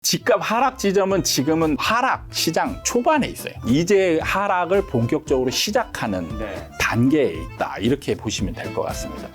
집값 하락 지점은 지금은 하락 시장 초반에 있어요. 이제 하락을 본격적으로 시작하는 단계에 있다. 이렇게 보시면 될 것 같습니다.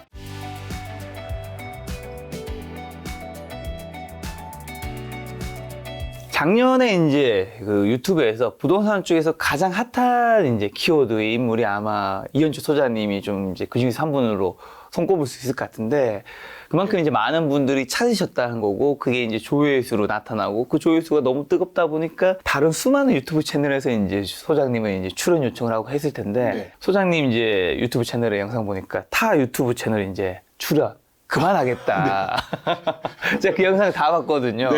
작년에 이제 그 유튜브에서 부동산 쪽에서 가장 핫한 이제 키워드의 인물이 아마 이현주 소장님이 좀 이제 그 중에서 한 분으로 손꼽을 수 있을 것 같은데, 그만큼 이제 많은 분들이 찾으셨다는 거고, 그게 이제 조회수로 나타나고, 그 조회수가 너무 뜨겁다 보니까 다른 수많은 유튜브 채널에서 이제 소장님을 이제 출연 요청을 하고 했을 텐데, 소장님 이제 유튜브 채널에 영상 보니까 타 유튜브 채널 이제 출연 그만하겠다. 제가 그 영상 다 봤거든요.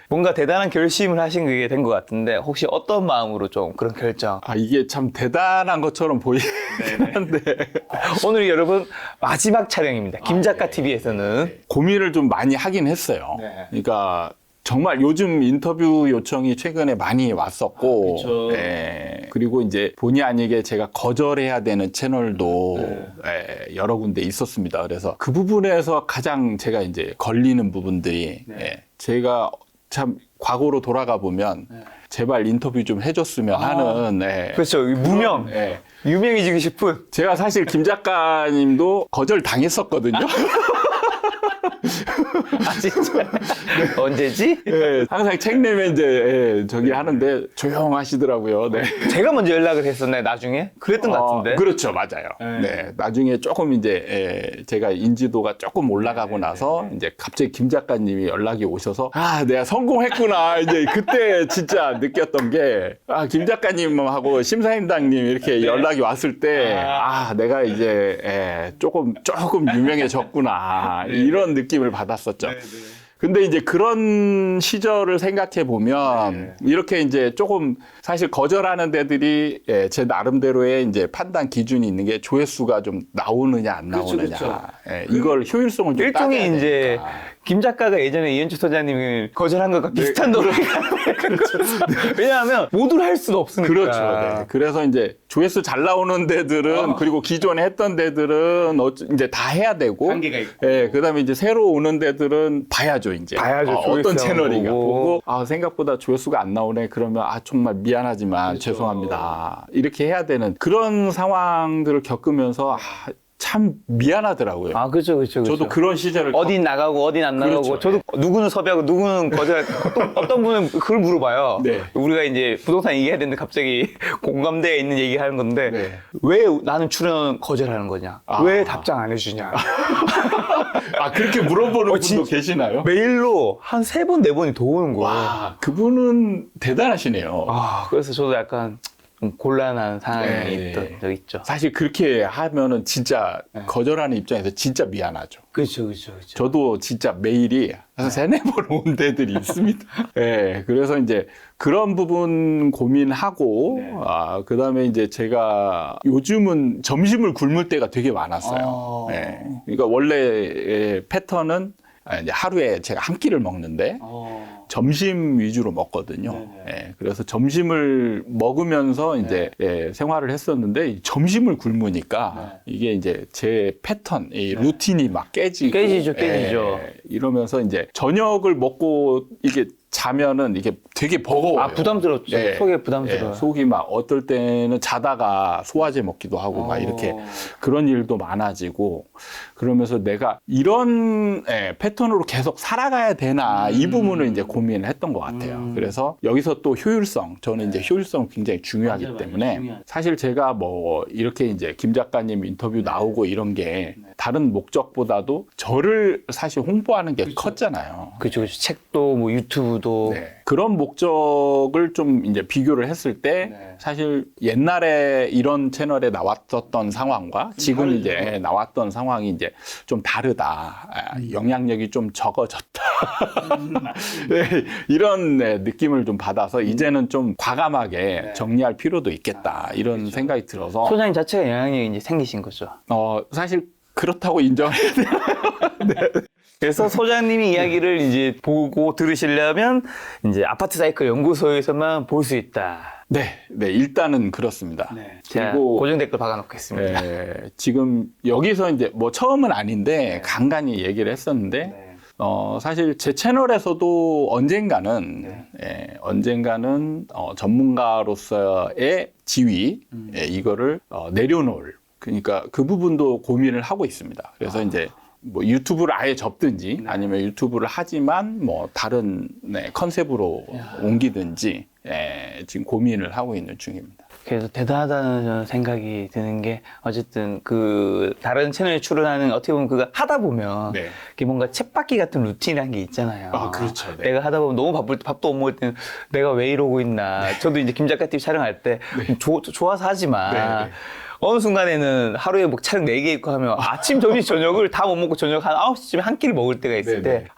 뭔가 대단한 결심을 하신 게 된 것 같은데, 혹시 어떤 마음으로 좀 그런 결정? 이게 참 대단한 것처럼 보이긴 한데 오늘 여러분 마지막 촬영입니다. 김작가 TV에서는. 고민을 좀 많이 하긴 했어요. 그러니까 정말 요즘 인터뷰 요청이 최근에 많이 왔었고, 그리고 이제 본의 아니게 제가 거절해야 되는 채널도 여러 군데 있었습니다. 그래서 그 부분에서 가장 제가 이제 걸리는 부분들이 제가 참 과거로 돌아가 보면 제발 인터뷰 좀 해줬으면 하는 그렇죠. 무명. 유명해지고 싶은. 제가 사실 김 작가님도 거절 당했었거든요. 아, 진짜? 언제지? 항상 책 내면 이제 저기 하는데 조용하시더라고요. 제가 먼저 연락을 했었나요, 나중에? 그랬던 것 같은데. 그렇죠, 맞아요. 나중에 조금 이제 제가 인지도가 조금 올라가고 나서 이제 갑자기 김 작가님이 연락이 오셔서 내가 성공했구나. 이제 그때 진짜 느꼈던 게 김 작가님하고 심사임당님 이렇게 연락이 왔을 때 내가 이제 조금 유명해졌구나. 이런 느낌을 받았었죠. 근데 이제 그런 시절을 생각해 보면 이렇게 이제 조금 사실 거절하는 데들이 제 나름대로의 이제 판단 기준이 있는 게 조회수가 좀 나오느냐 안 나오느냐. 이걸 효율성을 좀 일종의 따져야 이제 되니까. 김 작가가 예전에 이현주 소장님을 거절한 것과 비슷한 노래가 왜냐하면 모두를 할 수는 없으니까. 그렇죠. 그래서 이제 조회수 잘 나오는 데들은 그리고 기존에 했던 데들은 이제 다 해야 되고, 한계가 있고. 그다음에 이제 새로 오는 데들은 봐야죠. 이제 어떤 채널인가 보고 생각보다 조회수가 안 나오네. 그러면 정말 미안하지만 죄송합니다. 이렇게 해야 되는 그런 상황들을 겪으면서 참 미안하더라고요. 그렇죠. 저도 그런 시절을 어딘 나가고 어딘 안 나가고. 그렇죠. 저도 누구는 섭외하고 누구는 거절하고 어떤 분은 그걸 물어봐요. 우리가 이제 부동산 얘기해야 되는데 갑자기 공감대에 있는 얘기 하는 건데 왜 나는 출연 거절하는 거냐? 왜 답장 안 해주냐? 그렇게 물어보는 분도 계시나요? 메일로 한 3번, 4번이 더 오는 거예요. 그분은 대단하시네요. 그래서 저도 약간 좀 곤란한 상황이 있던 적 있죠. 사실 그렇게 하면은 진짜 거절하는 입장에서 진짜 미안하죠. 그렇죠. 저도 진짜 메일이 한 3-4번 온 데들이 있습니다. 그래서 이제 그런 부분 고민하고, 그 다음에 이제 제가 요즘은 점심을 굶을 때가 되게 많았어요. 그러니까 원래 패턴은 이제 하루에 제가 한 끼를 먹는데, 점심 위주로 먹거든요. 그래서 점심을 먹으면서 이제 생활을 했었는데 점심을 굶으니까 이게 이제 제 패턴, 이 루틴이 막 깨지죠. 이러면서 이제 저녁을 먹고 이게 자면은 이게 되게 버거워요. 부담스럽죠. 속에 부담스러워요. 속이 막 어떨 때는 자다가 소화제 먹기도 하고 막 이렇게 그런 일도 많아지고, 그러면서 내가 이런 패턴으로 계속 살아가야 되나 이 부분을 이제 고민을 했던 것 같아요. 그래서 여기서 또 효율성, 저는 이제 효율성 굉장히 중요하기 때문에 사실 제가 뭐 이렇게 이제 김 작가님 인터뷰 나오고 이런 게 다른 목적보다도 저를 사실 홍보하는 게 컸잖아요. 그렇죠. 책도 뭐 유튜브도 그런 목적을 좀 이제 비교를 했을 때 사실 옛날에 이런 채널에 나왔었던 상황과 지금 이제 나왔던 상황이 이제 좀 다르다. 영향력이 좀 적어졌다. 이런 느낌을 좀 받아서 이제는 좀 과감하게 정리할 필요도 있겠다. 이런 생각이 들어서. 소장님 자체가 영향력이 이제 생기신 거죠. 사실 그렇다고 인정해야 돼요. 그래서 소장님이 이야기를 이제 보고 들으시려면 이제 아파트 사이클 연구소에서만 볼 수 있다. 일단은 그렇습니다. 제가 그리고 고정 댓글 박아놓겠습니다. 지금 여기서 이제 뭐 처음은 아닌데 간간히 얘기를 했었는데 사실 제 채널에서도 언젠가는 전문가로서의 지위 이거를 내려놓을, 그러니까 그 부분도 고민을 하고 있습니다. 그래서 이제 뭐 유튜브를 아예 접든지 아니면 유튜브를 하지만 뭐 다른 컨셉으로 옮기든지 지금 고민을 하고 있는 중입니다. 그래서 대단하다는 생각이 드는 게, 어쨌든 그 다른 채널에 출연하는, 어떻게 보면 그거 하다 보면 네. 그게 뭔가 쳇바퀴 같은 루틴이라는 게 있잖아요. 아, 그렇죠. 네. 내가 하다 보면 너무 바쁠 때, 밥도 못 먹을 때는 내가 왜 이러고 있나. 저도 이제 김작가 TV 촬영할 때 좋아서 하지만 네. 어느 순간에는 하루에 뭐 촬영 4개 있고 하면 아침, 점심, 저녁을 다 못 먹고 저녁 한 9시쯤에 한 끼를 먹을 때가 있을 네네. 때,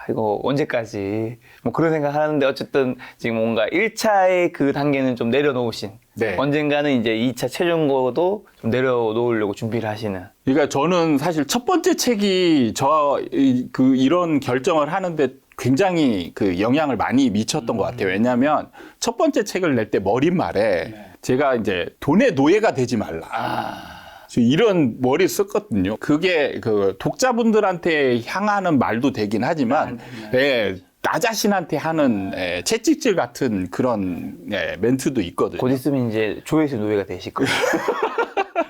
이거 언제까지, 뭐 그런 생각 하는데, 어쨌든 지금 뭔가 1차의 그 단계는 좀 내려놓으신, 네. 언젠가는 이제 2차 최종거도 좀 내려놓으려고 준비를 하시는. 그러니까 저는 사실 첫 번째 책이 이런 결정을 하는데 굉장히 그 영향을 많이 미쳤던 것 같아요. 왜냐하면 첫 번째 책을 낼 때 머릿말에 제가 이제 돈의 노예가 되지 말라. 이런 머리 썼거든요. 그게 그 독자분들한테 향하는 말도 되긴 하지만, 나 자신한테 하는 채찍질 같은 그런 멘트도 있거든요. 곧 있으면 이제 조회수 노예가 되실 거예요.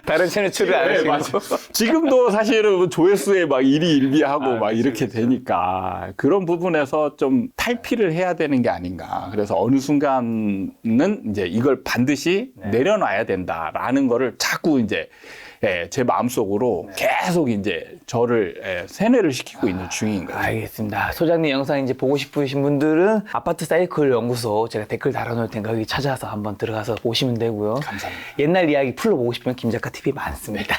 다른 채널 출연 안 네, 하시고. 지금도 사실은 조회수에 막 일희일비하고 막 그치, 이렇게 그치. 되니까 그런 부분에서 좀 탈피를 해야 되는 게 아닌가. 그래서 어느 순간은 이제 이걸 반드시 내려놔야 된다라는 거를 자꾸 이제 제 마음속으로 계속 이제 저를 세뇌를 시키고 있는 중인 거예요. 알겠습니다. 소장님 영상 이제 보고 싶으신 분들은 아파트 사이클 연구소 제가 댓글 달아놓을 테니까 여기 찾아서 한번 들어가서 보시면 되고요. 감사합니다. 옛날 이야기 풀로 보고 싶으면 김작가 TV 많습니다.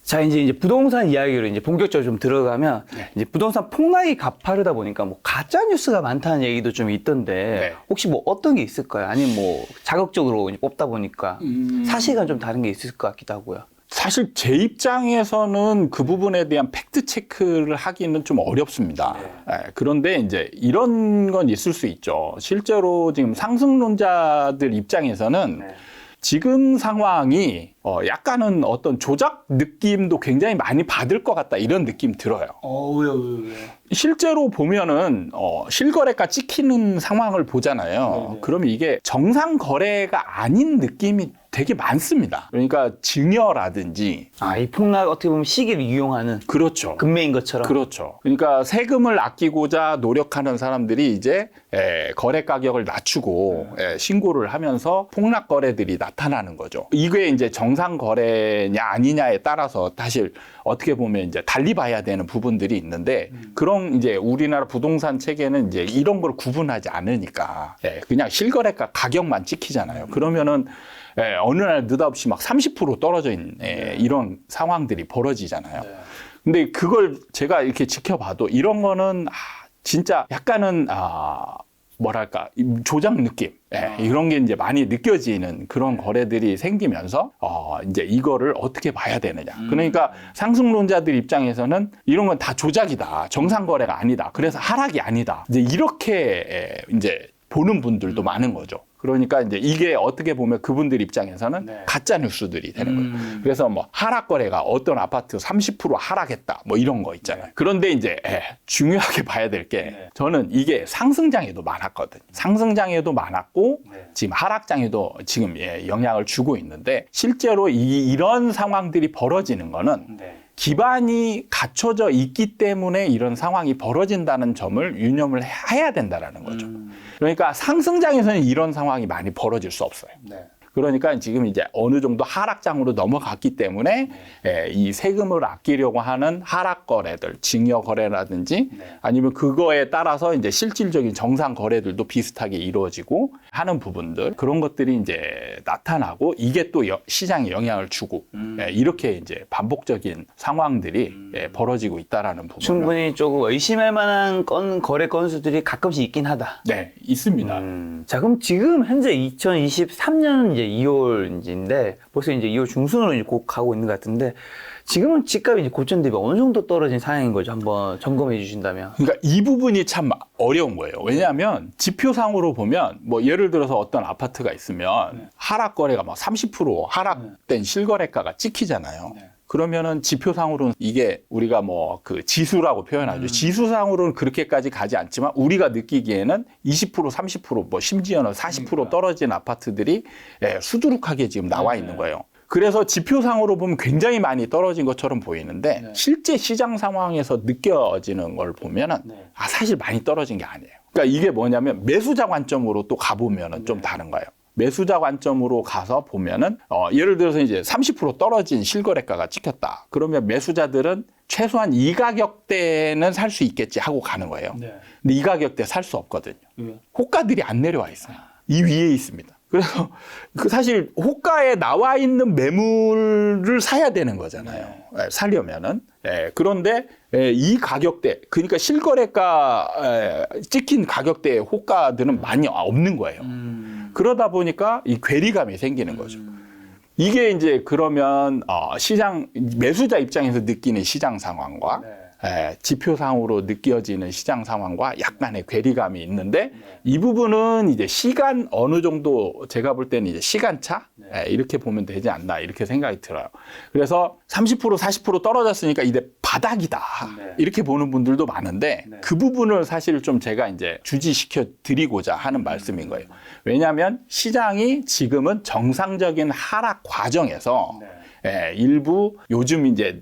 자, 이제 부동산 이야기로 이제 본격적으로 좀 들어가면, 이제 부동산 폭락이 가파르다 보니까 뭐 가짜 뉴스가 많다는 얘기도 좀 있던데, 혹시 뭐 어떤 게 있을까요? 아니면 뭐 자극적으로 이제 뽑다 보니까 사실과 좀 다른 게 있을 것 같기도 하고요. 사실 제 입장에서는 그 부분에 대한 팩트 체크를 하기는 좀 어렵습니다. 그런데 이제 이런 건 있을 수 있죠. 실제로 지금 상승론자들 입장에서는 지금 상황이 약간은 어떤 조작 느낌도 굉장히 많이 받을 것 같다, 이런 느낌 들어요. 왜요? 실제로 보면은 실거래가 찍히는 상황을 보잖아요. 그러면 이게 정상 거래가 아닌 느낌이 되게 많습니다. 그러니까 증여라든지. 이 폭락 어떻게 보면 시기를 이용하는 그렇죠. 금매인 것처럼. 그렇죠. 그러니까 세금을 아끼고자 노력하는 사람들이 이제 거래 가격을 낮추고 신고를 하면서 폭락 거래들이 나타나는 거죠. 이게 이제 정상 거래냐 아니냐에 따라서 사실 어떻게 보면 이제 달리 봐야 되는 부분들이 있는데, 그런 이제 우리나라 부동산 체계는 이제 이런 걸 구분하지 않으니까 그냥 실거래가 가격만 찍히잖아요. 그러면은 어느 날 느닷없이 막 30% 떨어져 있는 이런 상황들이 벌어지잖아요. 근데 그걸 제가 이렇게 지켜봐도 이런 거는 진짜 약간은 뭐랄까 조작 느낌 이런 게 이제 많이 느껴지는 그런 거래들이 생기면서 이제 이거를 어떻게 봐야 되느냐. 그러니까 상승론자들 입장에서는 이런 건 다 조작이다, 정상 거래가 아니다, 그래서 하락이 아니다, 이제 이렇게 이제 보는 분들도 많은 거죠. 그러니까 이제 이게 어떻게 보면 그분들 입장에서는 가짜 뉴스들이 되는 거예요. 그래서 뭐 하락 거래가 어떤 아파트 30% 하락했다, 뭐 이런 거 있잖아요. 그런데 이제 중요하게 봐야 될 게, 저는 이게 상승장에도 많았거든요. 상승장에도 많았고 지금 하락장에도 지금 영향을 주고 있는데, 실제로 이런 상황들이 벌어지는 거는 기반이 갖춰져 있기 때문에 이런 상황이 벌어진다는 점을 유념을 해야 된다라는 거죠. 그러니까 상승장에서는 이런 상황이 많이 벌어질 수 없어요. 그러니까 지금 이제 어느 정도 하락장으로 넘어갔기 때문에 이 세금을 아끼려고 하는 하락 거래들, 증여 거래라든지 아니면 그거에 따라서 이제 실질적인 정상 거래들도 비슷하게 이루어지고 하는 부분들, 그런 것들이 이제 나타나고 이게 또 시장에 영향을 주고 이렇게 이제 반복적인 상황들이 벌어지고 있다라는 부분. 충분히 조금 의심할 만한 거래 건수들이 가끔씩 있긴 하다. 네, 있습니다. 자, 그럼 지금 현재 2023년 이제 2월인데 벌써 이제 2월 중순으로 이제 곧 가고 있는 것 같은데, 지금은 집값이 이제 고점 대비 어느 정도 떨어진 상황인 거죠? 한번 점검해 주신다면. 그러니까 이 부분이 참 어려운 거예요. 왜냐하면 지표상으로 보면 뭐 예를 들어서 어떤 아파트가 있으면 하락 거래가 막 30% 하락된 실거래가가 찍히잖아요. 그러면은 지표상으로는 이게 우리가 뭐 그 지수라고 표현하죠. 지수상으로는 그렇게까지 가지 않지만 우리가 느끼기에는 20%, 30%뭐 심지어는 40% 떨어진 아파트들이 수두룩하게 지금 나와 있는 거예요. 그래서 지표상으로 보면 굉장히 많이 떨어진 것처럼 보이는데 실제 시장 상황에서 느껴지는 걸 보면은 사실 많이 떨어진 게 아니에요. 그러니까 이게 뭐냐면 매수자 관점으로 또 가보면은 좀 다른 거예요. 매수자 관점으로 가서 보면은 예를 들어서 이제 30% 떨어진 실거래가가 찍혔다. 그러면 매수자들은 최소한 이 가격대는 살 수 있겠지 하고 가는 거예요. 근데 이 가격대 살 수 없거든요. 호가들이 안 내려와 있어요. 이 위에 있습니다. 그래서 사실 호가에 나와 있는 매물을 사야 되는 거잖아요. 사려면은. 그런데 이 가격대, 그러니까 실거래가 찍힌 가격대의 호가들은 많이 없는 거예요. 그러다 보니까 이 괴리감이 생기는 거죠. 이게 이제 그러면 시장 매수자 입장에서 느끼는 시장 상황과 지표상으로 느껴지는 시장 상황과 약간의 괴리감이 있는데 이 부분은 이제 시간 어느 정도 제가 볼 때는 이제 시간차 이렇게 보면 되지 않나 이렇게 생각이 들어요. 그래서 30% 40% 떨어졌으니까 이제 바닥이다 이렇게 보는 분들도 많은데 그 부분을 사실 좀 제가 이제 주지시켜 드리고자 하는 말씀인 거예요. 왜냐하면 시장이 지금은 정상적인 하락 과정에서 일부 요즘 이제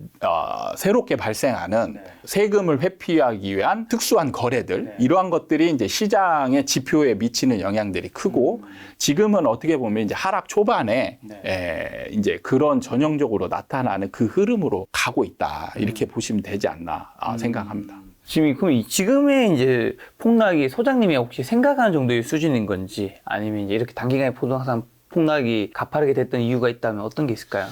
새롭게 발생하는 세금을 회피하기 위한 특수한 거래들 이러한 것들이 이제 시장의 지표에 미치는 영향들이 크고 지금은 어떻게 보면 이제 하락 초반에 이제 그런 전형적으로 나타나는 그 흐름으로 가고 있다 이렇게 보시면 되지 않나 생각합니다. 그럼 지금의 이제 폭락이 소장님이 혹시 생각하는 정도의 수준인 건지 아니면 이제 이렇게 단기간에 부동산 폭락이 가파르게 됐던 이유가 있다면 어떤 게 있을까요?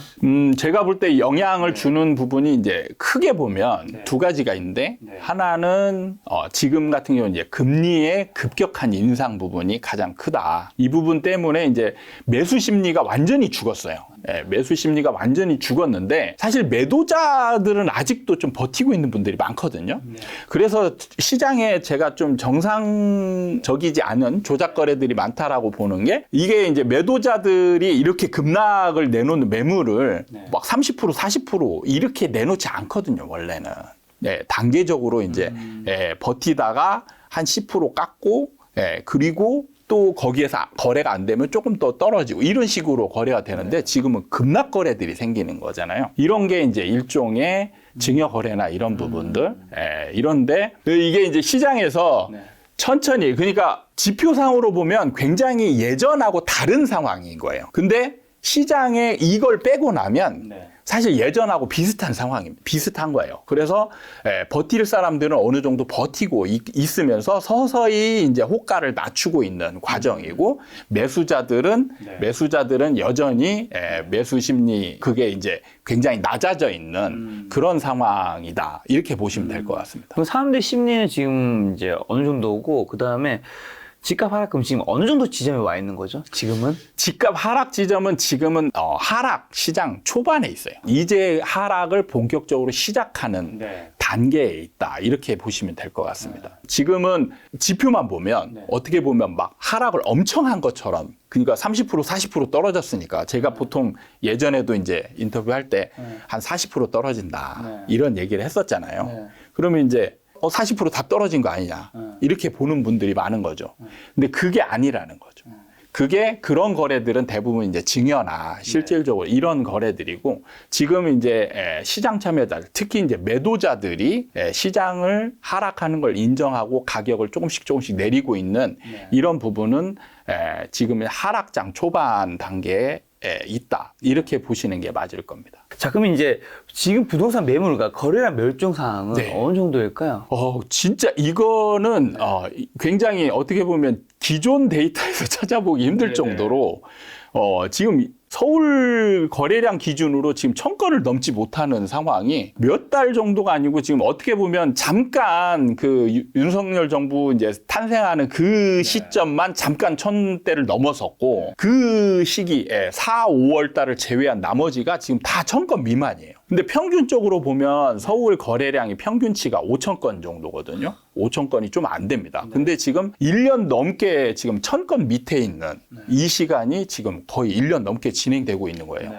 제가 볼 때 영향을 주는 부분이 이제 크게 보면 두 가지가 있는데 하나는 지금 같은 경우는 이제 금리의 급격한 인상 부분이 가장 크다. 이 부분 때문에 이제 매수 심리가 완전히 죽었어요. 매수 심리가 완전히 죽었는데 사실 매도자들은 아직도 좀 버티고 있는 분들이 많거든요. 그래서 시장에 제가 좀 정상적이지 않은 조작 거래들이 많다라고 보는 게 이게 이제 매도자들이 이렇게 급락을 내놓는 매물을 막 30% 40% 이렇게 내놓지 않거든요, 원래는. 단계적으로 이제 버티다가 한 10% 깎고 그리고 또 거기에서 거래가 안 되면 조금 더 떨어지고 이런 식으로 거래가 되는데 지금은 급락 거래들이 생기는 거잖아요. 이런 게 이제 일종의 증여 거래나 이런 부분들 이런데 이게 이제 시장에서 천천히 그러니까 지표상으로 보면 굉장히 예전하고 다른 상황인 거예요. 근데 시장에 이걸 빼고 나면 사실 예전하고 비슷한 상황입니다. 비슷한 거예요. 그래서 버틸 사람들은 어느 정도 버티고 있으면서 서서히 이제 호가를 낮추고 있는 과정이고 매수자들은 여전히 매수 심리 그게 이제 굉장히 낮아져 있는 그런 상황이다. 이렇게 보시면 될 것 같습니다. 그럼 사람들 심리는 지금 이제 어느 정도고 그다음에 집값 하락금 지금 어느 정도 지점에 와 있는 거죠? 지금은? 집값 하락 지점은 지금은 하락 시장 초반에 있어요. 이제 하락을 본격적으로 시작하는 단계에 있다. 이렇게 보시면 될 것 같습니다. 지금은 지표만 보면 어떻게 보면 막 하락을 엄청 한 것처럼 그러니까 30% 40% 떨어졌으니까 제가 보통 예전에도 이제 인터뷰할 때 한 40% 떨어진다. 이런 얘기를 했었잖아요. 그러면 이제 40% 다 떨어진 거 아니냐 이렇게 보는 분들이 많은 거죠. 근데 그게 아니라는 거죠. 그게 그런 거래들은 대부분 이제 증여나 실질적으로 이런 거래들이고 지금 이제 시장 참여자 특히 이제 매도자들이 시장을 하락하는 걸 인정하고 가격을 조금씩 내리고 있는 이런 부분은 지금의 하락장 초반 단계에 있다. 이렇게 보시는 게 맞을 겁니다. 자, 그럼 이제 지금 부동산 매물과 거래량 멸종 상황은 어느 정도일까요? 진짜 이거는 굉장히 어떻게 보면 기존 데이터에서 찾아보기 힘들 정도로 지금 서울 거래량 기준으로 지금 1000건을 넘지 못하는 상황이 몇 달 정도가 아니고 지금 어떻게 보면 잠깐 그 윤석열 정부 이제 탄생하는 그 시점만 잠깐 1000대를 넘어섰고 그 시기에 4, 5월 달을 제외한 나머지가 지금 다 1000건 미만이에요. 근데 평균적으로 보면 서울 거래량이 평균치가 5000건 정도거든요. 5000건이 좀 안 됩니다. 근데 지금 1년 넘게 지금 1000건 밑에 있는 이 시간이 지금 거의 1년 넘게 진행되고 있는 거예요.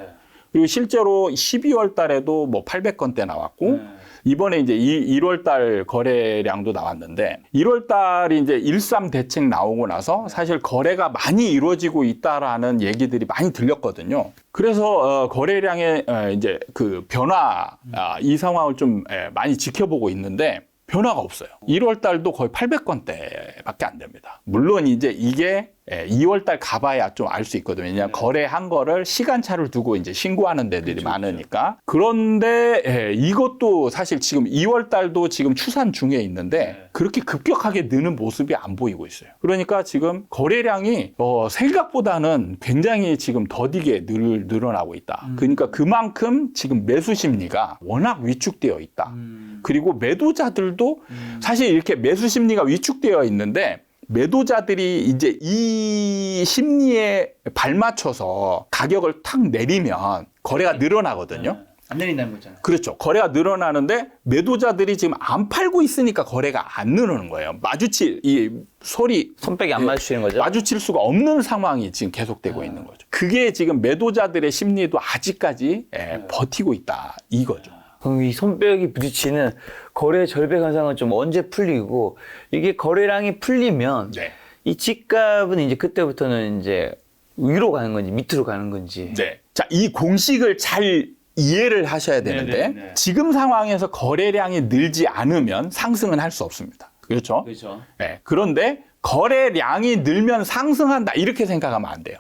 그리고 실제로 12월 달에도 뭐 800건대 나왔고 이번에 이제 1월 달 거래량도 나왔는데 1월 달이 이제 1.3 대책 나오고 나서 사실 거래가 많이 이루어지고 있다라는 얘기들이 많이 들렸거든요. 그래서 거래량의 이제 그 변화 이 상황을 좀 많이 지켜보고 있는데 변화가 없어요. 1월 달도 거의 800건대밖에 안 됩니다. 물론 이제 이게 2월 달 가봐야 좀 알 수 있거든요. 왜냐하면 거래한 거를 시간차를 두고 이제 신고하는 데들이 많으니까. 그런데 이것도 사실 지금 2월 달도 지금 추산 중에 있는데 그렇게 급격하게 느는 모습이 안 보이고 있어요. 그러니까 지금 거래량이 생각보다는 굉장히 지금 더디게 늘어나고 있다. 그러니까 그만큼 지금 매수 심리가 워낙 위축되어 있다. 그리고 매도자들도 사실 이렇게 매수 심리가 위축되어 있는데 매도자들이 이제 이 심리에 발맞춰서 가격을 탁 내리면 거래가 늘어나거든요. 안 내린다는 거잖아요. 그렇죠. 거래가 늘어나는데 매도자들이 지금 안 팔고 있으니까 거래가 안 늘어나는 거예요. 이 소리 손뼉이 안 마주치는 거죠. 마주칠 수가 없는 상황이 지금 계속되고 있는 거죠. 그게 지금 매도자들의 심리도 아직까지 버티고 있다 이거죠. 그럼 이 손뼉이 부딪히는 거래 절벽 현상은 좀 언제 풀리고 이게 거래량이 풀리면 네. 이 집값은 이제 그때부터는 이제 위로 가는 건지 밑으로 가는 건지. 네. 자, 이 공식을 잘 이해를 하셔야 되는데 네네네. 지금 상황에서 거래량이 늘지 않으면 상승은 할 수 없습니다. 그렇죠? 그렇죠. 네. 그런데 거래량이 늘면 상승한다 이렇게 생각하면 안 돼요.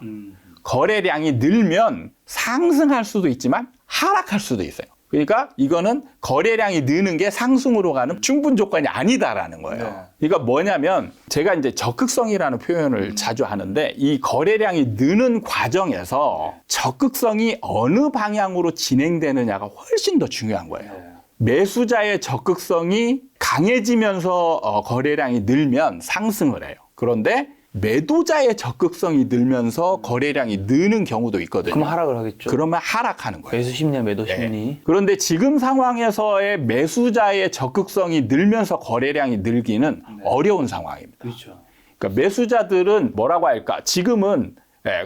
거래량이 늘면 상승할 수도 있지만 하락할 수도 있어요. 그러니까 이거는 거래량이 느는 게 상승으로 가는 충분 조건이 아니다라는 거예요. 네. 그러니까 뭐냐면 제가 이제 적극성이라는 표현을 자주 하는데 이 거래량이 느는 과정에서 적극성이 어느 방향으로 진행되느냐가 훨씬 더 중요한 거예요. 매수자의 적극성이 강해지면서 거래량이 늘면 상승을 해요. 그런데 매도자의 적극성이 늘면서 거래량이 느는 경우도 있거든요. 그럼 하락을 하겠죠. 그러면 하락하는 거예요. 매수 심리와 매도 심리. 네. 그런데 지금 상황에서의 매수자의 적극성이 늘면서 거래량이 늘기는 어려운 상황입니다. 그렇죠. 그러니까 매수자들은 뭐라고 할까? 지금은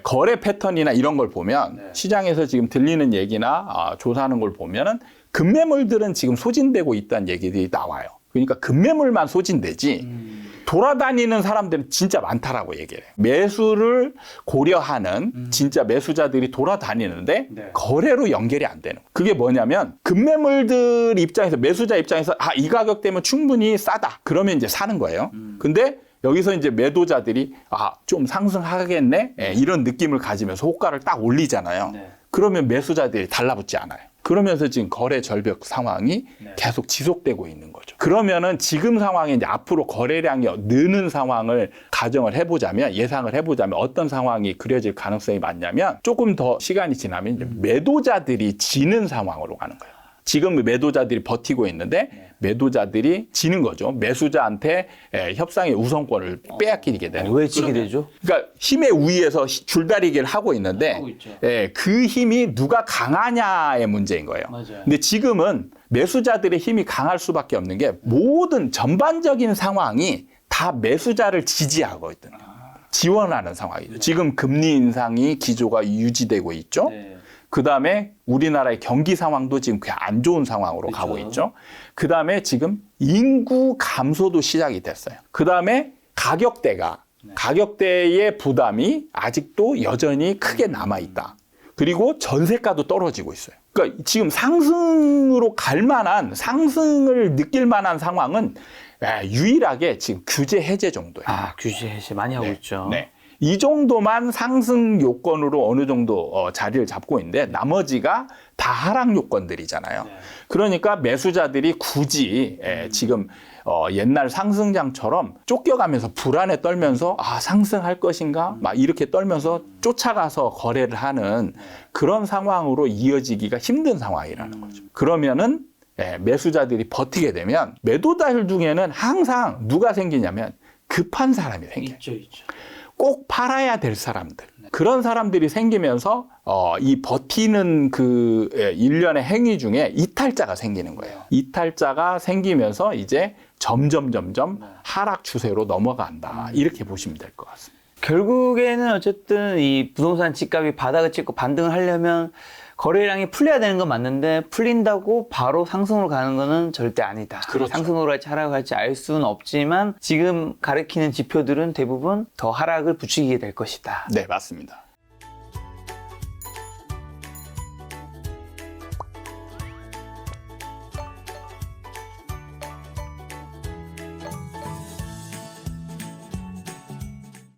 거래 패턴이나 이런 걸 보면 시장에서 지금 들리는 얘기나 조사하는 걸 보면은 급매물들은 지금 소진되고 있다는 얘기들이 나와요. 그러니까 급매물만 소진되지 돌아다니는 사람들은 진짜 많다라고 얘기를 해요. 매수를 고려하는 진짜 매수자들이 돌아다니는데 거래로 연결이 안 되는 거예요. 그게 뭐냐면 급매물들 입장에서 매수자 입장에서 이 가격대면 충분히 싸다. 그러면 이제 사는 거예요. 근데 여기서 이제 매도자들이 좀 상승하겠네 이런 느낌을 가지면서 호가를 딱 올리잖아요. 그러면 매수자들이 달라붙지 않아요. 그러면서 지금 거래 절벽 상황이 계속 지속되고 있는 거죠. 그러면은 지금 상황에 이제 앞으로 거래량이 느는 상황을 가정을 해보자면 예상을 해보자면 어떤 상황이 그려질 가능성이 많냐면 조금 더 시간이 지나면 이제 매도자들이 지는 상황으로 가는 거예요. 지금 매도자들이 버티고 있는데 매도자들이 지는 거죠. 매수자한테 협상의 우선권을 빼앗기게 되는 왜 지게 되죠? 그러니까 힘의 우위에서 줄다리기를 하고 있는데 그 힘이 누가 강하냐의 문제인 거예요. 맞아요. 근데 지금은 매수자들의 힘이 강할 수밖에 없는 게 모든 전반적인 상황이 다 매수자를 지지하고 있던 지원하는 상황이죠. 지금 금리 인상이 기조가 유지되고 있죠. 그 다음에 우리나라의 경기 상황도 지금 꽤 안 좋은 상황으로 가고 있죠. 그 다음에 지금 인구 감소도 시작이 됐어요. 그 다음에 가격대의 부담이 아직도 여전히 크게 남아있다. 그리고 전세가도 떨어지고 있어요. 그러니까 지금 상승으로 갈 만한, 상승을 느낄 만한 상황은 유일하게 지금 규제 해제 정도예요. 규제 해제 많이 하고 있죠. 네. 이 정도만 상승 요건으로 어느 정도 자리를 잡고 있는데 나머지가 다 하락 요건들이잖아요. 그러니까 매수자들이 굳이 지금 옛날 상승장처럼 쫓겨가면서 불안에 떨면서 상승할 것인가 막 이렇게 떨면서 쫓아가서 거래를 하는 그런 상황으로 이어지기가 힘든 상황이라는 거죠. 그러면은 매수자들이 버티게 되면 매도자들 중에는 항상 누가 생기냐면 급한 사람이 생겨요. 있죠. 꼭 팔아야 될 사람들. 그런 사람들이 생기면서 이 버티는 그 일련의 행위 중에 이탈자가 생기는 거예요. 이탈자가 생기면서 이제 점점 하락 추세로 넘어간다. 이렇게 보시면 될 것 같습니다. 결국에는 어쨌든 이 부동산 집값이 바닥을 찍고 반등을 하려면 거래량이 풀려야 되는 건 맞는데 풀린다고 바로 상승으로 가는 거는 절대 아니다. 그렇죠. 상승으로 갈지 하락을 갈지 알 수는 없지만 지금 가리키는 지표들은 대부분 더 하락을 부추기게 될 것이다. 네, 맞습니다.